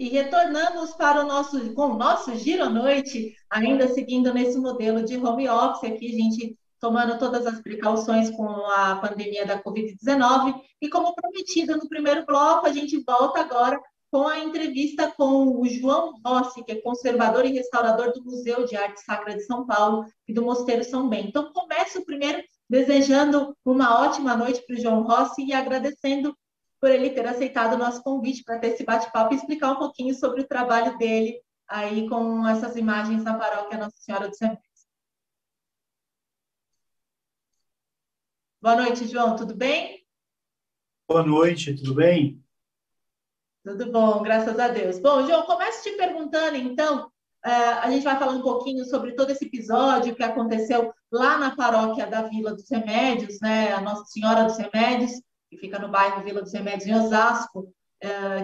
E retornamos para com o nosso Giro à Noite, ainda seguindo nesse modelo de home office aqui, a gente tomando todas as precauções com a pandemia da Covid-19. E como prometido no primeiro bloco, a gente volta agora com a entrevista com o João Rossi, que é conservador e restaurador do Museu de Arte Sacra de São Paulo e do Mosteiro São Bento. Então, começo primeiro desejando uma ótima noite para o João Rossi e agradecendo por ele ter aceitado o nosso convite para ter esse bate-papo e explicar um pouquinho sobre o trabalho dele aí com essas imagens na paróquia Nossa Senhora dos Remédios. Boa noite, João, tudo bem? Boa noite, tudo bem? Tudo bom, graças a Deus. Bom, João, começo te perguntando, então, a gente vai falar um pouquinho sobre todo esse episódio que aconteceu lá na paróquia da Vila dos Remédios, né, a Nossa Senhora dos Remédios, que fica no bairro Vila dos Remédios, em Osasco,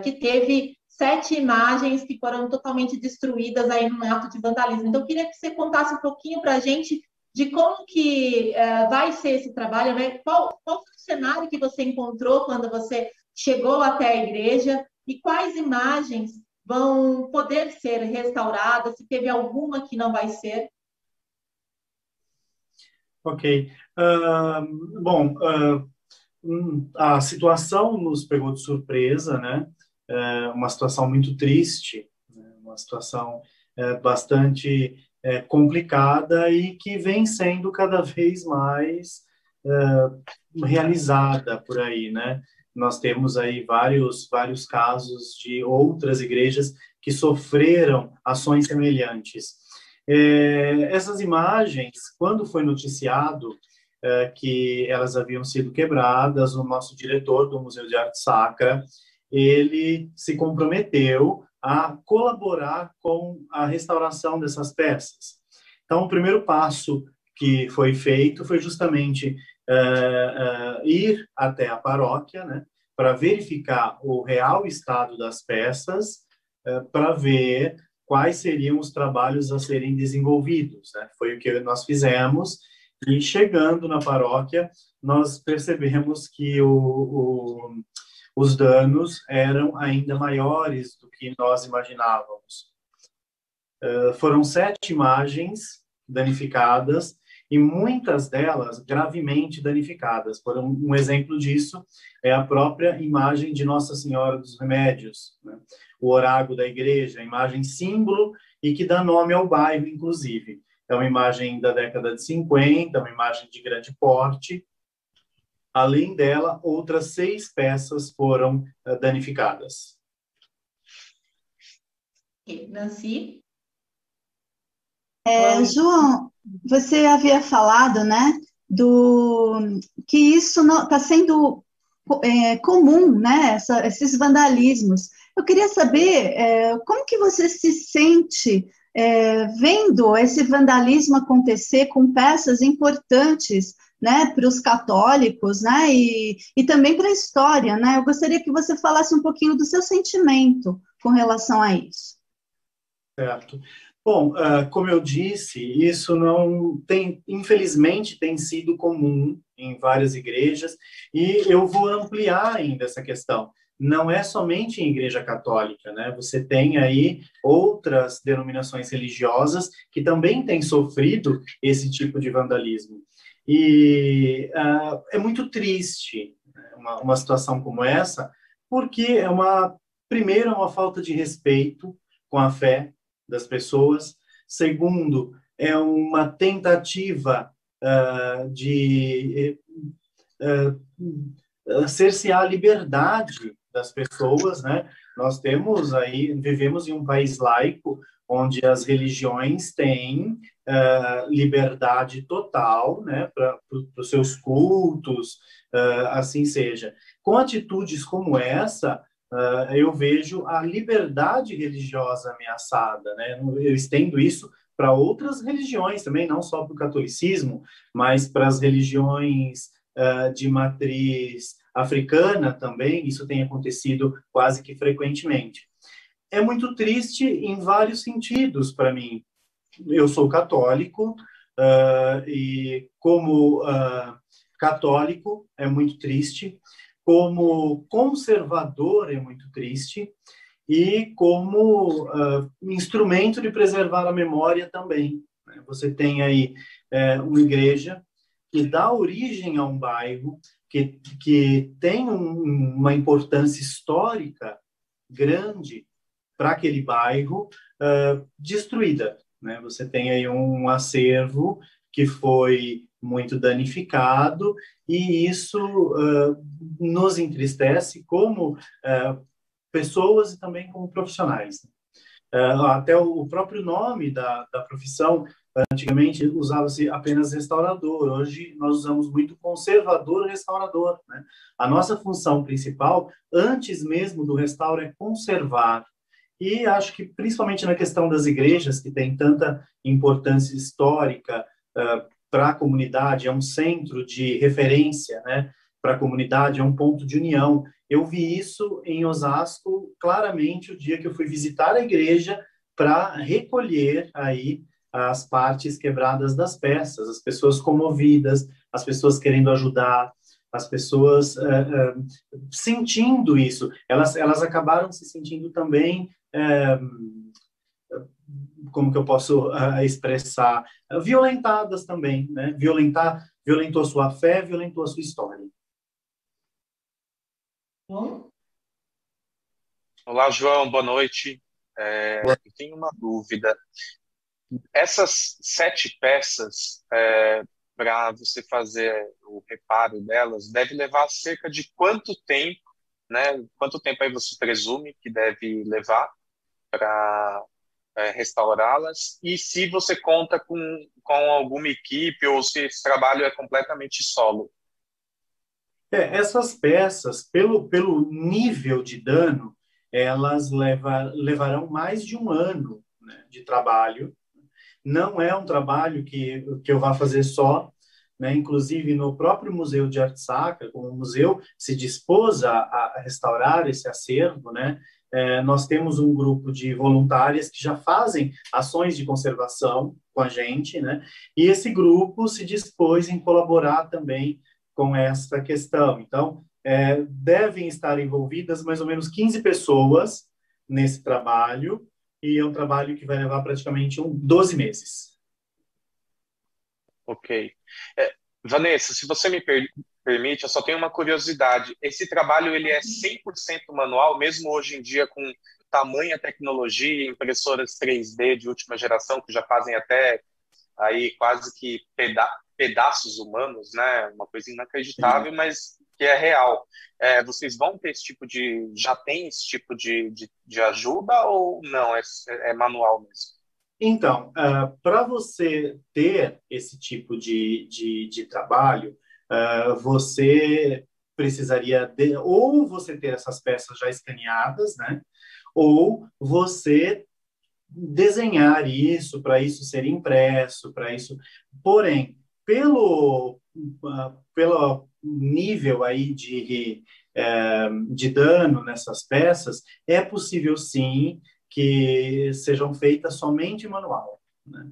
que teve 7 imagens que foram totalmente destruídas aí num ato de vandalismo. Então, eu queria que você contasse um pouquinho para a gente de como que vai ser esse trabalho, né? Qual foi o cenário que você encontrou quando você chegou até a igreja e quais imagens vão poder ser restauradas, se teve alguma que não vai ser? Ok. Bom, a situação nos pegou de surpresa, né? Uma situação muito triste, né? Uma situação bastante complicada e que vem sendo cada vez mais realizada por aí, né? Nós temos aí vários casos de outras igrejas que sofreram ações semelhantes. Essas imagens, quando foi noticiado que elas haviam sido quebradas, o nosso diretor do Museu de Arte Sacra, ele se comprometeu a colaborar com a restauração dessas peças. Então, o primeiro passo que foi feito foi justamente ir até a paróquia, né, para verificar o real estado das peças, para ver quais seriam os trabalhos a serem desenvolvidos, né? Foi o que nós fizemos, e chegando na paróquia, nós percebemos que os danos eram ainda maiores do que nós imaginávamos. Foram 7 imagens danificadas, e muitas delas gravemente danificadas. Um exemplo disso é a própria imagem de Nossa Senhora dos Remédios, né? O orágo da igreja, a imagem símbolo e que dá nome ao bairro, inclusive. É uma imagem da década de 50, uma imagem de grande porte. Além dela, outras 6 peças foram danificadas. Nancy? Boa noite. João, você havia falado, né, que isso está sendo comum, né, esses vandalismos. Eu queria saber como que você se sente vendo esse vandalismo acontecer com peças importantes, né, para os católicos, né, e também para a história, né? Eu gostaria que você falasse um pouquinho do seu sentimento com relação a isso. Certo. Bom, como eu disse, isso não tem, infelizmente, tem sido comum em várias igrejas, e eu vou ampliar ainda essa questão. Não é somente em igreja católica, né? Você tem aí outras denominações religiosas que também têm sofrido esse tipo de vandalismo. E é muito triste, né, uma situação como essa, porque primeiro, é uma falta de respeito com a fé das pessoas. Segundo, é uma tentativa de cercear a liberdade das pessoas, né? Nós vivemos em um país laico, onde as religiões têm liberdade total, né, para os seus cultos, assim seja. Com atitudes como essa, eu vejo a liberdade religiosa ameaçada, né? Eu estendo isso para outras religiões também, não só para o catolicismo, mas para as religiões de matriz africana também. Isso tem acontecido quase que frequentemente. É muito triste em vários sentidos para mim. Eu sou católico, e como católico é muito triste, como conservador é muito triste, e como instrumento de preservar a memória também, né? Você tem aí uma igreja que dá origem a um bairro, que tem uma importância histórica grande para aquele bairro, destruída, né? Você tem aí um acervo que foi muito danificado, e isso nos entristece como pessoas e também como profissionais. Até o próprio nome da profissão, antigamente usava-se apenas restaurador, hoje nós usamos muito conservador-restaurador, né? A nossa função principal, antes mesmo do restauro, é conservar. E acho que, principalmente na questão das igrejas, que tem tanta importância histórica para a comunidade, é um centro de referência, né, para a comunidade, é um ponto de união. Eu vi isso em Osasco claramente o dia que eu fui visitar a igreja para recolher aí as partes quebradas das peças, as pessoas comovidas, as pessoas querendo ajudar, as pessoas sentindo isso. Elas acabaram se sentindo também, como que eu posso expressar, violentadas também, né? Violentou a sua fé, violentou a sua história. Bom? Olá, João, boa noite. Eu tenho uma dúvida. Essas 7 peças, para você fazer o reparo delas, deve levar cerca de quanto tempo, né? Quanto tempo aí você presume que deve levar para restaurá-las? E se você conta com alguma equipe ou se esse trabalho é completamente solo? Essas peças, pelo nível de dano, elas levarão mais de um ano, né, de trabalho. Não é um trabalho que eu vá fazer só, né? Inclusive, no próprio Museu de Arte Sacra, como o museu se dispôs a restaurar esse acervo, né? Nós temos um grupo de voluntárias que já fazem ações de conservação com a gente, né? E esse grupo se dispôs em colaborar também com essa questão. Então, devem estar envolvidas mais ou menos 15 pessoas nesse trabalho, e é um trabalho que vai levar praticamente 12 meses. Ok. Vanessa, se você me permite, eu só tenho uma curiosidade. Esse trabalho ele é 100% manual, mesmo hoje em dia com tamanha tecnologia, impressoras 3D de última geração, que já fazem até aí quase que pedaços humanos, né? Uma coisa inacreditável, Sim. mas que é real. Vocês vão ter já tem esse tipo de ajuda ou não? É manual mesmo? Então, para você ter esse tipo de trabalho, você precisaria ou você ter essas peças já escaneadas, né? Ou você desenhar isso, para isso ser impresso, para isso. Porém, pelo nível aí de dano nessas peças, é possível sim que sejam feitas somente manual, né?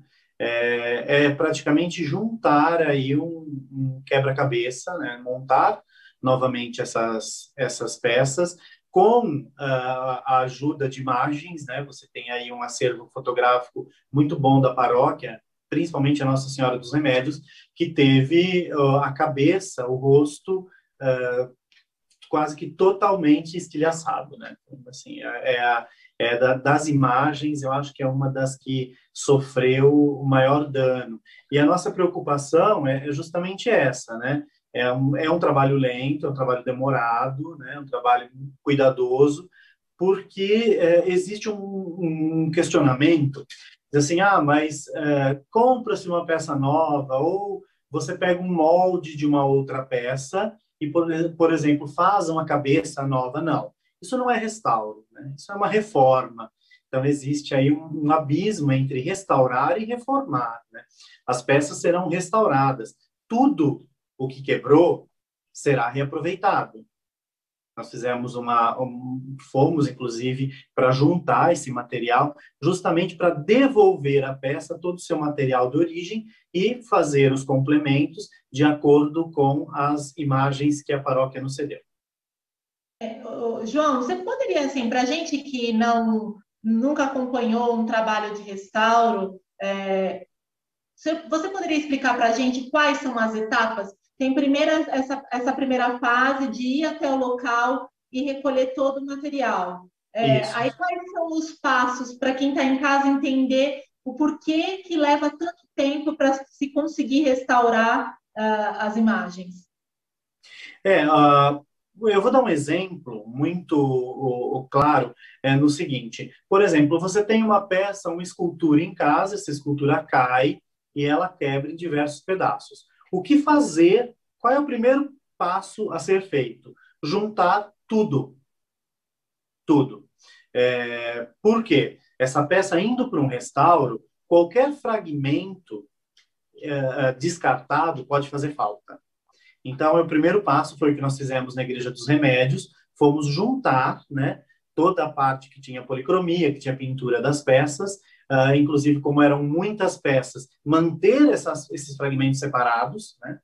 Praticamente juntar aí um quebra-cabeça, né? Montar novamente essas peças com a ajuda de imagens, né? Você tem aí um acervo fotográfico muito bom da paróquia, principalmente a Nossa Senhora dos Remédios, que teve a cabeça, o rosto quase que totalmente estilhaçado, né? Então, assim, das imagens, eu acho que é uma das que sofreu o maior dano. E a nossa preocupação é justamente essa, né? É um trabalho lento, é um trabalho demorado, né? Um trabalho cuidadoso, porque existe um questionamento, assim, mas compra-se uma peça nova, ou você pega um molde de uma outra peça e, por exemplo, faz uma cabeça nova. Não, isso não é restauro, né? Isso é uma reforma. Então, existe aí um abismo entre restaurar e reformar, né? As peças serão restauradas. Tudo o que quebrou será reaproveitado. Nós fomos, inclusive, para juntar esse material, justamente para devolver à peça todo o seu material de origem e fazer os complementos de acordo com as imagens que a paróquia nos cedeu. João, você poderia, assim, para a gente que nunca acompanhou um trabalho de restauro, você poderia explicar para a gente quais são as etapas? Tem essa primeira fase de ir até o local e recolher todo o material. Aí quais são os passos para quem está em casa entender o porquê que leva tanto tempo para se conseguir restaurar as imagens? Eu vou dar um exemplo muito claro no seguinte. Por exemplo, você tem uma peça, uma escultura em casa, essa escultura cai e ela quebra em diversos pedaços. O que fazer? Qual é o primeiro passo a ser feito? Juntar tudo. Tudo. Por quê? Essa peça indo para um restauro, qualquer fragmento descartado pode fazer falta. Então, o primeiro passo foi o que nós fizemos na Igreja dos Remédios, fomos juntar, né, toda a parte que tinha policromia, que tinha pintura das peças, inclusive como eram muitas peças, manter esses fragmentos separados, né,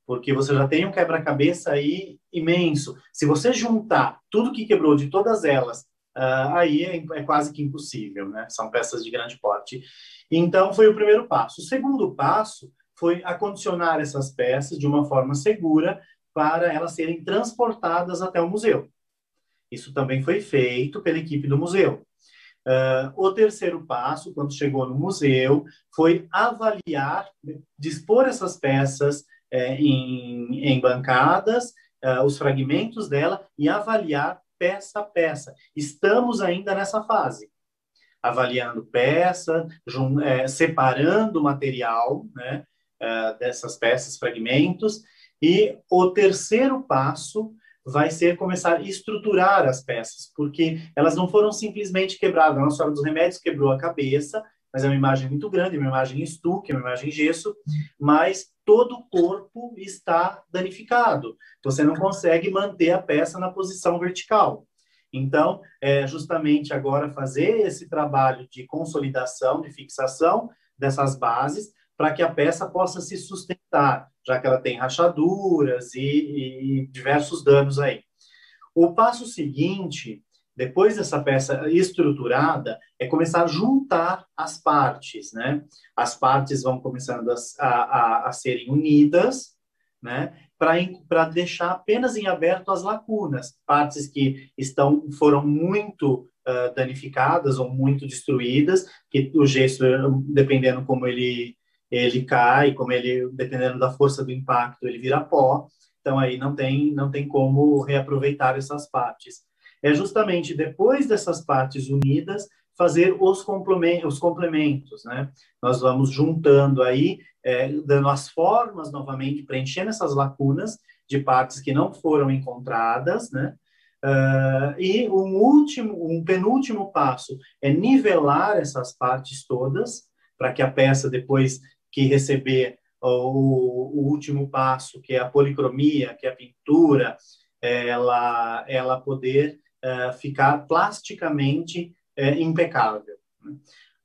porque você já tem um quebra-cabeça aí imenso. Se você juntar tudo que quebrou de todas elas, aí é quase que impossível, né? São peças de grande porte. Então, foi o primeiro passo. O segundo passo foi acondicionar essas peças de uma forma segura para elas serem transportadas até o museu. Isso também foi feito pela equipe do museu. O terceiro passo, quando chegou no museu, foi avaliar, dispor essas peças em bancadas, os fragmentos dela, e avaliar peça a peça. Estamos ainda nessa fase, avaliando peça, separando o material, né, dessas peças, fragmentos, e o terceiro passo vai ser começar a estruturar as peças, porque elas não foram simplesmente quebradas. A Nossa Senhora dos Remédios quebrou a cabeça, mas é uma imagem muito grande, uma imagem em estuque, uma imagem em gesso, mas todo o corpo está danificado. Você não consegue manter a peça na posição vertical. Então, justamente agora fazer esse trabalho de consolidação, de fixação dessas bases, para que a peça possa se sustentar, já que ela tem rachaduras e diversos danos aí. O passo seguinte, depois dessa peça estruturada, é começar a juntar as partes, né? As partes vão começando a serem unidas, né? Para deixar apenas em aberto as lacunas, partes que foram muito danificadas ou muito destruídas, que o gesso, dependendo como ele cai, dependendo da força do impacto, ele vira pó. Então, aí não tem como reaproveitar essas partes. É justamente depois dessas partes unidas, fazer os complementos, né? Nós vamos juntando aí, dando as formas novamente, preenchendo essas lacunas de partes que não foram encontradas, né? E um penúltimo passo é nivelar essas partes todas, para que a peça, depois que receber o último passo, que é a policromia, que é a pintura, ela poder ficar plasticamente impecável.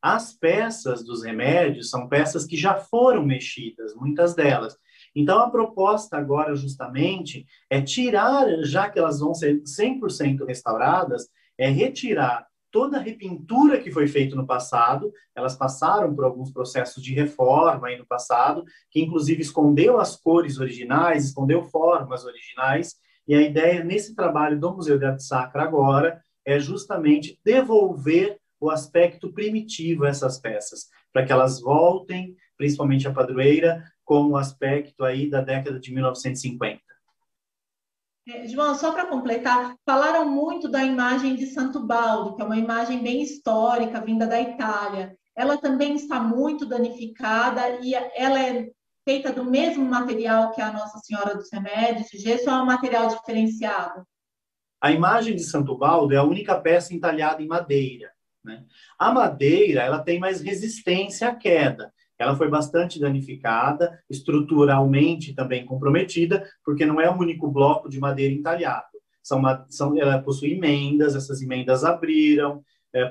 As peças dos remédios são peças que já foram mexidas, muitas delas. Então, a proposta agora, justamente, é tirar, já que elas vão ser 100% restauradas, é retirar toda a repintura que foi feita no passado. Elas passaram por alguns processos de reforma aí no passado, que inclusive escondeu as cores originais, escondeu formas originais, e a ideia nesse trabalho do Museu de Arte Sacra agora é justamente devolver o aspecto primitivo a essas peças, para que elas voltem, principalmente a padroeira, com o aspecto aí da década de 1950. João, só para completar, falaram muito da imagem de Santo Baldo, que é uma imagem bem histórica, vinda da Itália. Ela também está muito danificada e ela é feita do mesmo material que a Nossa Senhora dos Remédios, de gesso, ou é um material diferenciado? A imagem de Santo Baldo é a única peça entalhada em madeira, né? A madeira, ela tem mais resistência à queda. Ela foi bastante danificada, estruturalmente também comprometida, porque não é um único bloco de madeira entalhado. Ela possui emendas, essas emendas abriram,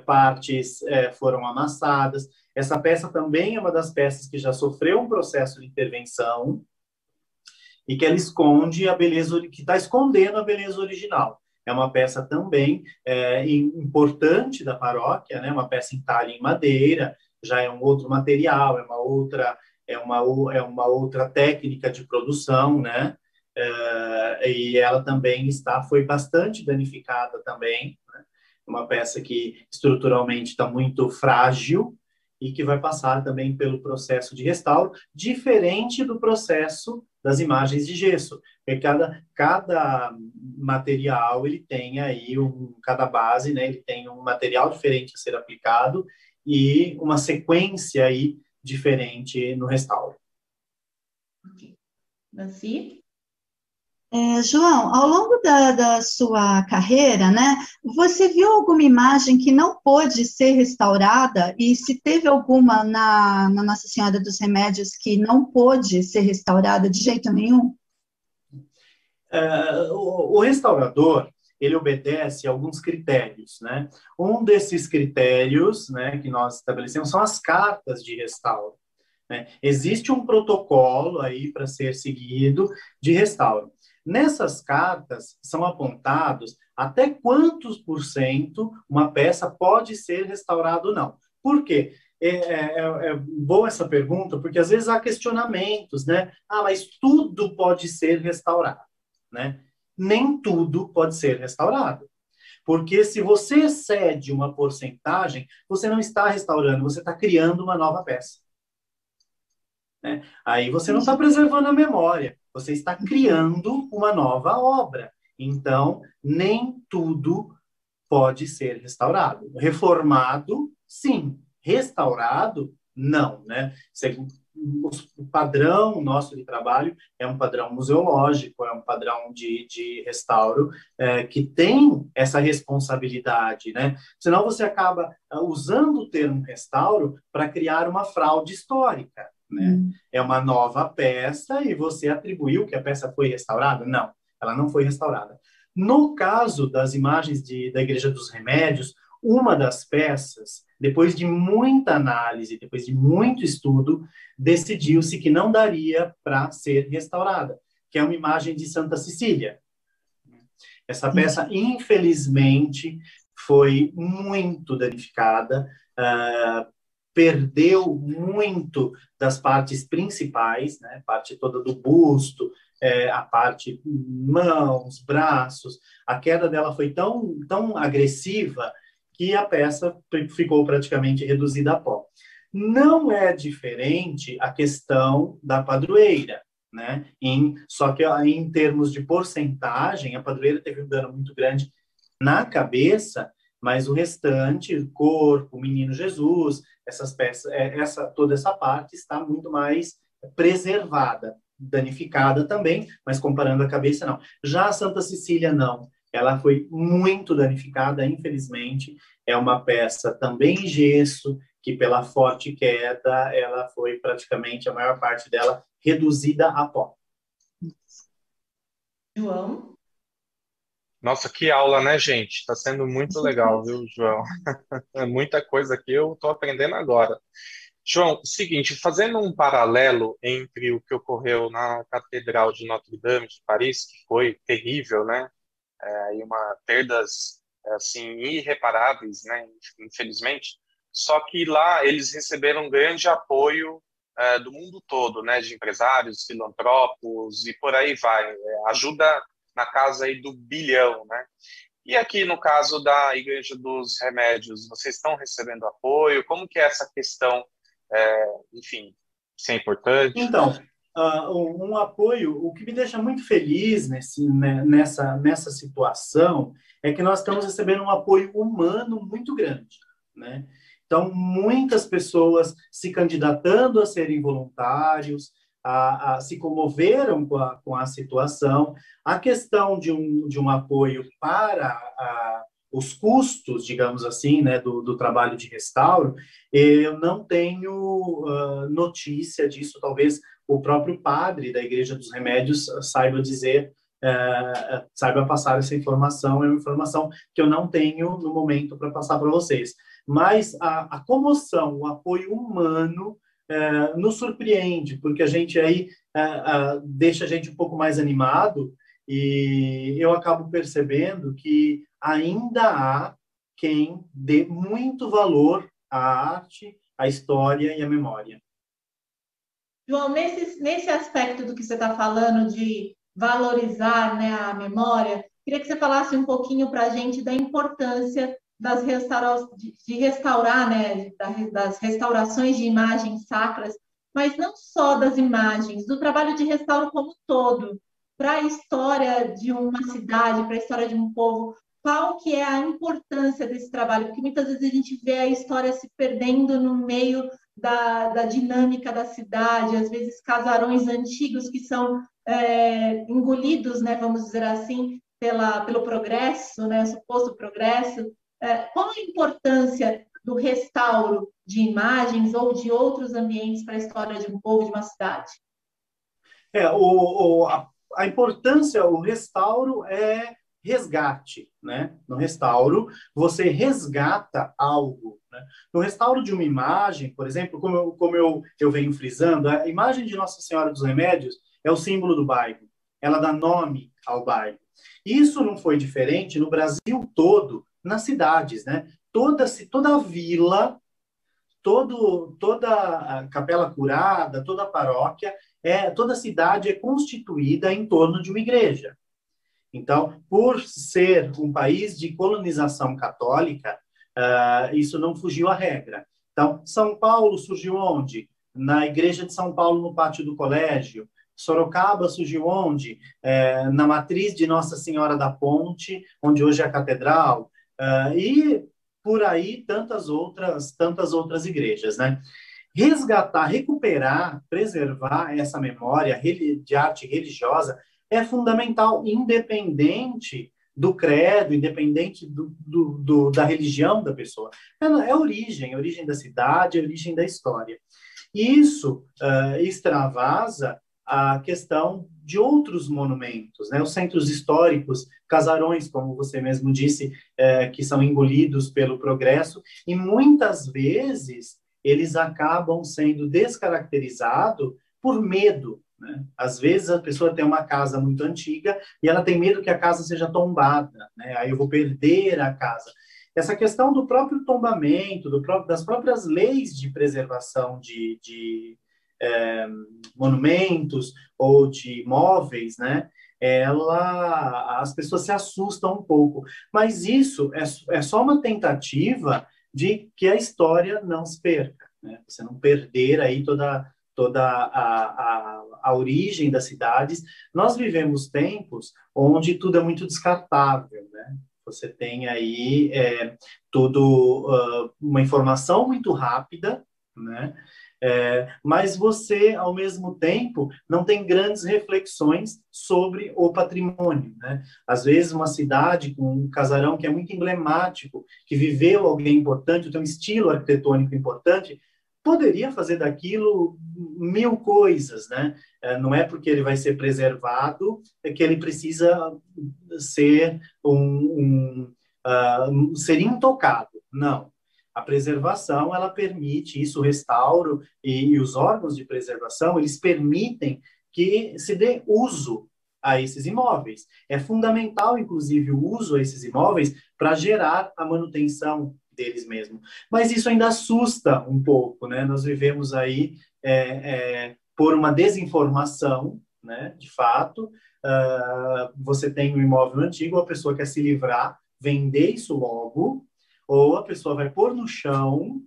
partes foram amassadas. Essa peça também é uma das peças que já sofreu um processo de intervenção e que ela esconde a beleza, que está escondendo a beleza original. é uma peça também importante da paróquia, né? Uma peça em talha em madeira, já é um outro material, é uma outra técnica de produção, né? E ela também foi bastante danificada também, né? Uma peça que estruturalmente está muito frágil e que vai passar também pelo processo de restauro, diferente do processo das imagens de gesso, porque cada material ele tem aí cada base, né? Ele tem um material diferente a ser aplicado e uma sequência aí diferente no restauro. Nancy? João, ao longo da sua carreira, né, você viu alguma imagem que não pôde ser restaurada? E se teve alguma na Nossa Senhora dos Remédios que não pôde ser restaurada de jeito nenhum? O restaurador, ele obedece a alguns critérios, né? Um desses critérios, né, que nós estabelecemos são as cartas de restauro, né? Existe um protocolo aí para ser seguido de restauro. Nessas cartas são apontados até quantos por cento uma peça pode ser restaurada ou não. Por quê? É boa essa pergunta, porque às vezes há questionamentos, né? Mas tudo pode ser restaurado, né? Nem tudo pode ser restaurado. Porque se você excede uma porcentagem, você não está restaurando, você está criando uma nova peça, né? Aí você não está preservando a memória, você está criando uma nova obra. Então, nem tudo pode ser restaurado. Reformado, sim. Restaurado, não, né? O padrão nosso de trabalho é um padrão museológico, é um padrão de restauro que tem essa responsabilidade, né? Senão você acaba usando o termo restauro para criar uma fraude histórica, né? É uma nova peça e você atribuiu que a peça foi restaurada? Não, ela não foi restaurada. No caso das imagens da Igreja dos Remédios, uma das peças, depois de muita análise, depois de muito estudo, decidiu-se que não daria para ser restaurada, que é uma imagem de Santa Cecília. Essa peça, infelizmente, foi muito danificada, perdeu muito das partes principais, né? Parte toda do busto, a parte mãos, braços. A queda dela foi tão agressiva que a peça ficou praticamente reduzida a pó. Não é diferente a questão da padroeira, né? Só que em termos de porcentagem, a padroeira teve um dano muito grande na cabeça, mas o restante, o corpo, o menino Jesus, essas peças, toda essa parte está muito mais preservada, danificada também, mas comparando a cabeça, não. Já a Santa Cecília, não. Ela foi muito danificada, infelizmente. É uma peça também em gesso, que pela forte queda, ela foi praticamente, a maior parte dela, reduzida a pó. João? Nossa, que aula, né, gente? Está sendo muito legal, viu, João? É muita coisa que eu estou aprendendo agora. João, seguinte, fazendo um paralelo entre o que ocorreu na Catedral de Notre-Dame de Paris, que foi terrível, né? E perdas assim irreparáveis, né? Infelizmente. Só que lá eles receberam um grande apoio do mundo todo, né? De empresários, filantropos e por aí vai. Ajuda na casa aí do bilhão, né? E aqui no caso da Igreja dos Remédios, vocês estão recebendo apoio? Como que é essa questão? Enfim, isso é importante? Então, um apoio, o que me deixa muito feliz nessa situação é que nós estamos recebendo um apoio humano muito grande, né? Então, muitas pessoas se candidatando a serem voluntários, se comoveram com a situação. A questão de um apoio para os custos, digamos assim, né, do trabalho de restauro, eu não tenho notícia disso. Talvez o próprio padre da Igreja dos Remédios saiba dizer, saiba passar essa informação. É uma informação que eu não tenho no momento para passar para vocês. Mas a comoção, o apoio humano nos surpreende, porque a gente aí deixa a gente um pouco mais animado E eu acabo percebendo que ainda há quem dê muito valor à arte, à história e à memória. João, nesse aspecto do que você está falando de valorizar, né, a memória, queria que você falasse um pouquinho para a gente da importância de restaurar, né, das restaurações de imagens sacras, mas não só das imagens, do trabalho de restauro como um todo, para a história de uma cidade, para a história de um povo. Qual que é a importância desse trabalho? Porque muitas vezes a gente vê a história se perdendo no meio da dinâmica da cidade, às vezes casarões antigos que são engolidos, né, vamos dizer assim, pelo progresso, né, suposto progresso. Qual a importância do restauro de imagens ou de outros ambientes para a história de um povo, de uma cidade? A importância, o restauro é resgate, né? No restauro, você resgata algo, né? No restauro de uma imagem, por exemplo, como eu venho frisando, a imagem de Nossa Senhora dos Remédios é o símbolo do bairro. Ela dá nome ao bairro. Isso não foi diferente no Brasil todo, nas cidades, né? Toda a vila, toda a Capela Curada, toda a paróquia, toda a cidade é constituída em torno de uma igreja. Então, por ser um país de colonização católica, isso não fugiu à regra. Então, São Paulo surgiu onde? Na igreja de São Paulo, no pátio do colégio. Sorocaba surgiu onde? Na matriz de Nossa Senhora da Ponte, onde hoje é a catedral. E por aí tantas outras igrejas, né? Resgatar, recuperar, preservar essa memória de arte religiosa é fundamental, independente do credo, independente da religião da pessoa. É a origem da cidade, a origem da história. Isso extravasa a questão de outros monumentos, né? Os centros históricos, casarões, como você mesmo disse, que são engolidos pelo progresso, e muitas vezes eles acabam sendo descaracterizados por medo, né? Às vezes a pessoa tem uma casa muito antiga e ela tem medo que a casa seja tombada, né? Aí eu vou perder a casa. Essa questão do próprio tombamento, das próprias leis de preservação de monumentos ou de imóveis, né? As pessoas se assustam um pouco, mas isso é só uma tentativa de que a história não se perca, né? Você não perder aí toda a origem das cidades. Nós vivemos tempos onde tudo é muito descartável, né? Você tem aí uma informação muito rápida, né? Mas você, ao mesmo tempo, não tem grandes reflexões sobre o patrimônio, né? Às vezes, uma cidade com um casarão que é muito emblemático, que viveu alguém importante, tem um estilo arquitetônico importante, poderia fazer daquilo mil coisas, né? Não é porque ele vai ser preservado que ele precisa ser ser intocado. Não. A preservação, ela permite isso, o restauro e os órgãos de preservação, eles permitem que se dê uso a esses imóveis. É fundamental, inclusive, o uso a esses imóveis para gerar a manutenção deles mesmos. Mas isso ainda assusta um pouco, né? Nós vivemos aí por uma desinformação, né? De fato, você tem um imóvel antigo, a pessoa quer se livrar, vender isso logo, ou a pessoa vai pôr no chão,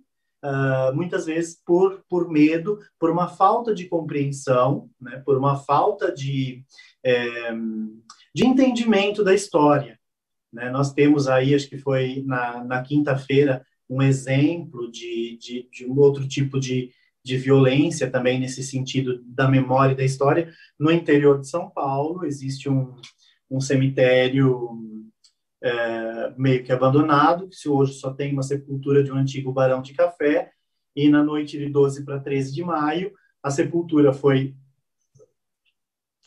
muitas vezes por medo, por uma falta de compreensão, né, por uma falta de entendimento da história, né? Nós temos aí, acho que foi na quinta-feira, um exemplo de um outro tipo de violência também nesse sentido da memória e da história. No interior de São Paulo, existe um cemitério meio que abandonado, que hoje só tem uma sepultura de um antigo barão de café, e na noite de 12 para 13 de maio, a sepultura foi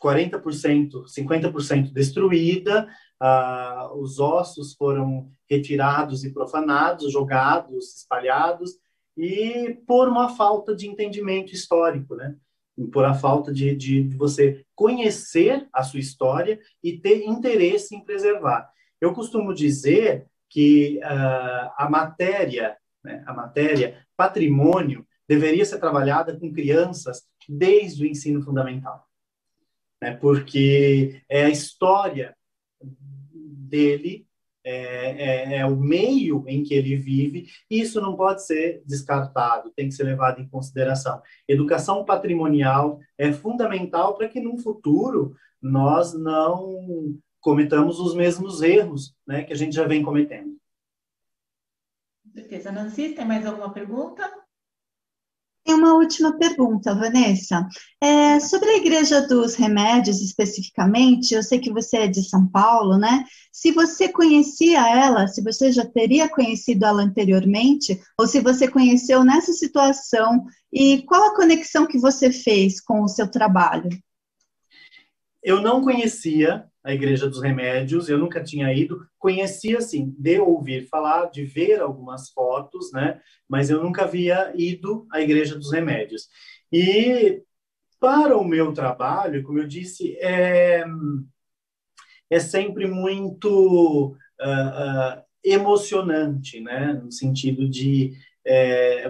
40%, 50% destruída, os ossos foram retirados e profanados, jogados, espalhados, e por uma falta de entendimento histórico, né? por a falta de você conhecer a sua história e ter interesse em preservar. Eu costumo dizer que a matéria, né, a matéria patrimônio, deveria ser trabalhada com crianças desde o ensino fundamental, né, porque é a história dele, é o meio em que ele vive, e isso não pode ser descartado, tem que ser levado em consideração. Educação patrimonial é fundamental para que, no futuro, nós não cometamos os mesmos erros, né, que a gente já vem cometendo. Com certeza. Nancy, tem mais alguma pergunta? Tem uma última pergunta, Vanessa. Sobre a Igreja dos Remédios, especificamente, eu sei que você é de São Paulo, né? Se você conhecia ela, se você já teria conhecido ela anteriormente, ou se você conheceu nessa situação, e qual a conexão que você fez com o seu trabalho? Eu não conhecia a Igreja dos Remédios, eu nunca tinha ido, conhecia, assim, de ouvir falar, de ver algumas fotos, né, mas eu nunca havia ido à Igreja dos Remédios. E para o meu trabalho, como eu disse, é sempre muito emocionante, né, no sentido de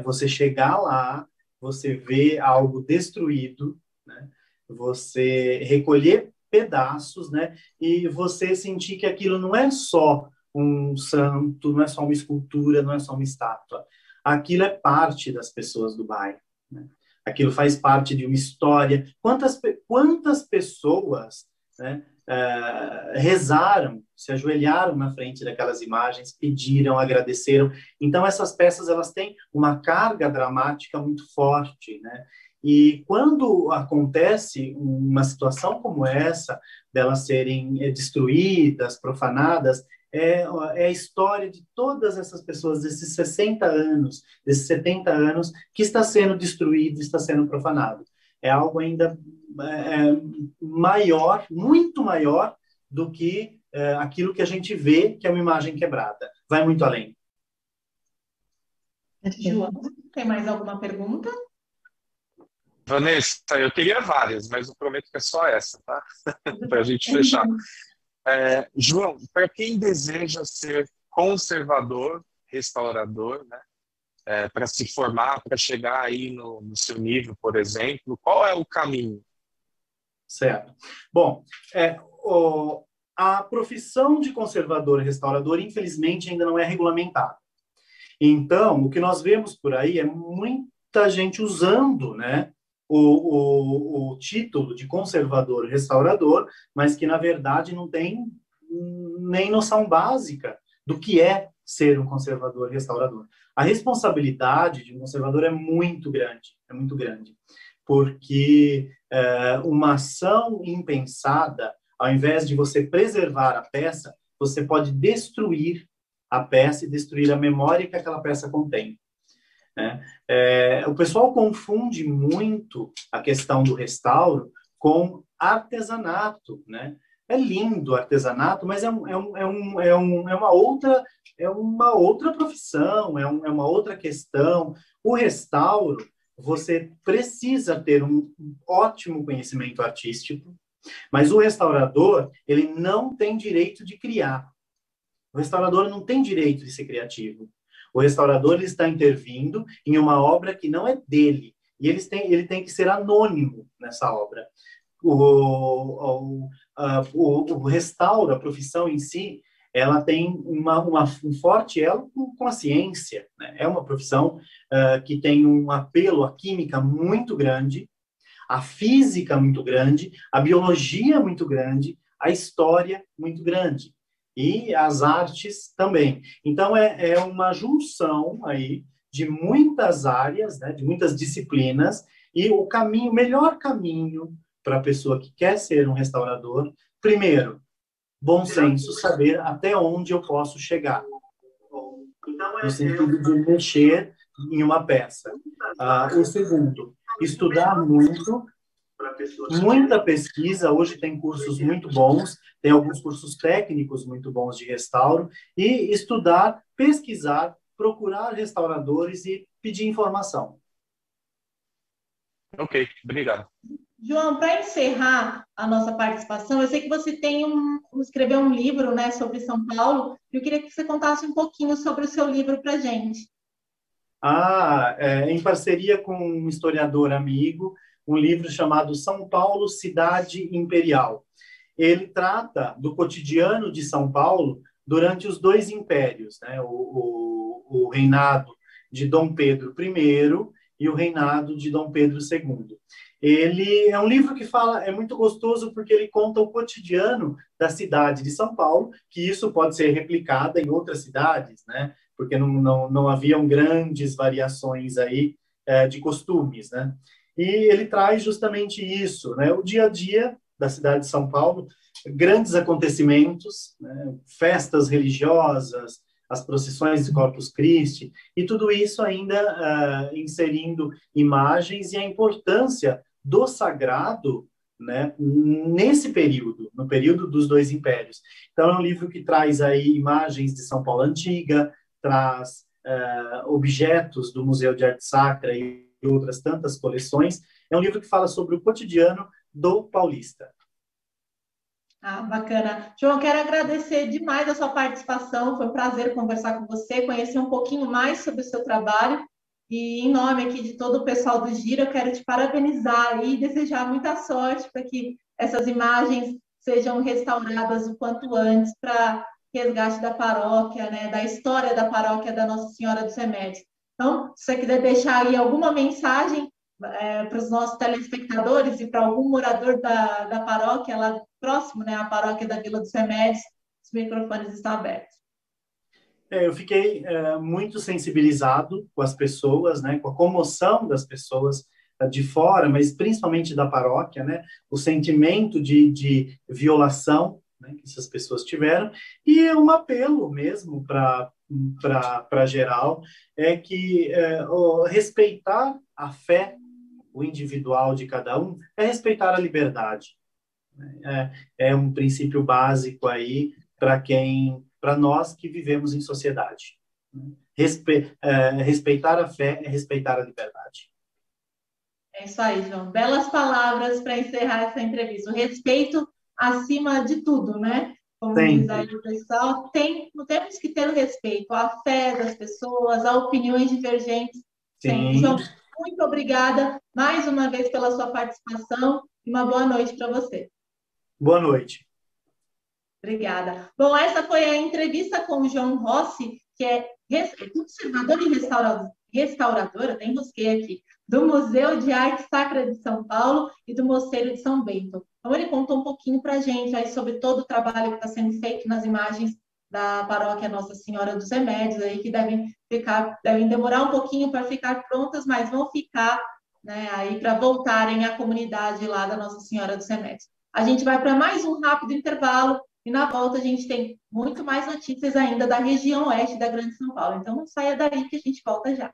você chegar lá, você ver algo destruído, né, você recolher pedaços, né, e você sentir que aquilo não é só um santo, não é só uma escultura, não é só uma estátua. Aquilo é parte das pessoas do bairro, né? Aquilo faz parte de uma história. Quantas pessoas, né, rezaram, se ajoelharam na frente daquelas imagens, pediram, agradeceram. Então, essas peças, elas têm uma carga dramática muito forte, né? E quando acontece uma situação como essa, delas serem destruídas, profanadas, é a história de todas essas pessoas, desses 60 anos, desses 70 anos, que está sendo destruído, está sendo profanado. É algo ainda maior, muito maior do que aquilo que a gente vê, que é uma imagem quebrada. Vai muito além. João, tem mais alguma pergunta? Vanessa, eu teria várias, mas eu prometo que é só essa, tá? Para a gente fechar. João, para quem deseja ser conservador, restaurador, né? Para se formar, para chegar aí no seu nível, por exemplo, qual é o caminho? Certo. Bom, a profissão de conservador e restaurador, infelizmente, ainda não é regulamentada. Então, o que nós vemos por aí é muita gente usando, né, o título de conservador restaurador, mas que, na verdade, não tem nem noção básica do que é ser um conservador restaurador. A responsabilidade de um conservador é muito grande, porque uma ação impensada, ao invés de você preservar a peça, você pode destruir a peça e destruir a memória que aquela peça contém. Né? O pessoal confunde muito a questão do restauro com artesanato, né? É lindo o artesanato, mas é uma outra profissão, é uma outra questão. O restauro, você precisa ter um ótimo conhecimento artístico, mas o restaurador, ele não tem direito de criar. O restaurador não tem direito de ser criativo. O restaurador, ele está intervindo em uma obra que não é dele, e ele tem que ser anônimo nessa obra. O restauro, a profissão em si, ela tem um forte elo com a ciência, né? É uma profissão que tem um apelo à química muito grande, à física muito grande, à biologia muito grande, à história muito grande. E as artes também. Então, é uma junção aí de muitas áreas, né, de muitas disciplinas, e o melhor caminho para a pessoa que quer ser um restaurador, primeiro, bom senso, saber até onde eu posso chegar. Então, no sentido de mexer em uma peça. O segundo, estudar muito, muita pesquisa. Hoje tem cursos muito bons, tem alguns cursos técnicos muito bons de restauro, e estudar, pesquisar, procurar restauradores e pedir informação. Ok, obrigado. João, para encerrar a nossa participação, eu sei que você escreveu um livro, né, sobre São Paulo, e eu queria que você contasse um pouquinho sobre o seu livro para a gente. Em parceria com um historiador amigo, um livro chamado São Paulo, Cidade Imperial. Ele trata do cotidiano de São Paulo durante os dois impérios, né? O reinado de Dom Pedro I e o reinado de Dom Pedro II. Ele é um livro que é muito gostoso porque ele conta o cotidiano da cidade de São Paulo, que isso pode ser replicado em outras cidades, né? Porque não haviam grandes variações aí de costumes, né? E ele traz justamente isso, né? O dia a dia da cidade de São Paulo, grandes acontecimentos, né? Festas religiosas, as procissões de Corpus Christi, e tudo isso ainda inserindo imagens e a importância do sagrado, né, nesse período, no período dos dois impérios. Então, é um livro que traz aí imagens de São Paulo antiga, traz objetos do Museu de Arte Sacra e outras tantas coleções. É um livro que fala sobre o cotidiano do paulista. Bacana. João, eu quero agradecer demais a sua participação. Foi um prazer conversar com você, conhecer um pouquinho mais sobre o seu trabalho. E em nome aqui de todo o pessoal do Giro, eu quero te parabenizar e desejar muita sorte para que essas imagens sejam restauradas o quanto antes para resgate da paróquia, né, da história da paróquia da Nossa Senhora dos Remédios. Então, se você quiser deixar aí alguma mensagem para os nossos telespectadores e para algum morador da paróquia lá próximo, né, a paróquia da Vila dos Remédios, os microfones estão abertos. Eu fiquei muito sensibilizado com as pessoas, né, com a comoção das pessoas de fora, mas principalmente da paróquia, né, o sentimento de violação, né, que essas pessoas tiveram, e um apelo mesmo para geral, é que respeitar a fé, o individual de cada um, é respeitar a liberdade. É um princípio básico aí para nós que vivemos em sociedade. Respeitar a fé é respeitar a liberdade. É isso aí, João. Belas palavras para encerrar essa entrevista. O respeito acima de tudo, né? Como diz aí o pessoal, temos que ter o respeito à fé das pessoas, a opiniões divergentes. Sempre. João, muito obrigada mais uma vez pela sua participação e uma boa noite para você. Boa noite. Obrigada. Bom, essa foi a entrevista com o João Rossi, que é conservador e restaurador, até enrosquei aqui, do Museu de Arte Sacra de São Paulo e do Mosteiro de São Bento. Então, ele contou um pouquinho para a gente aí sobre todo o trabalho que está sendo feito nas imagens da paróquia Nossa Senhora dos Remédios, aí, que devem demorar um pouquinho para ficar prontas, mas vão ficar, né, aí para voltarem à comunidade lá da Nossa Senhora dos Remédios. A gente vai para mais um rápido intervalo e na volta a gente tem muito mais notícias ainda da região oeste da Grande São Paulo. Então não saia daí que a gente volta já.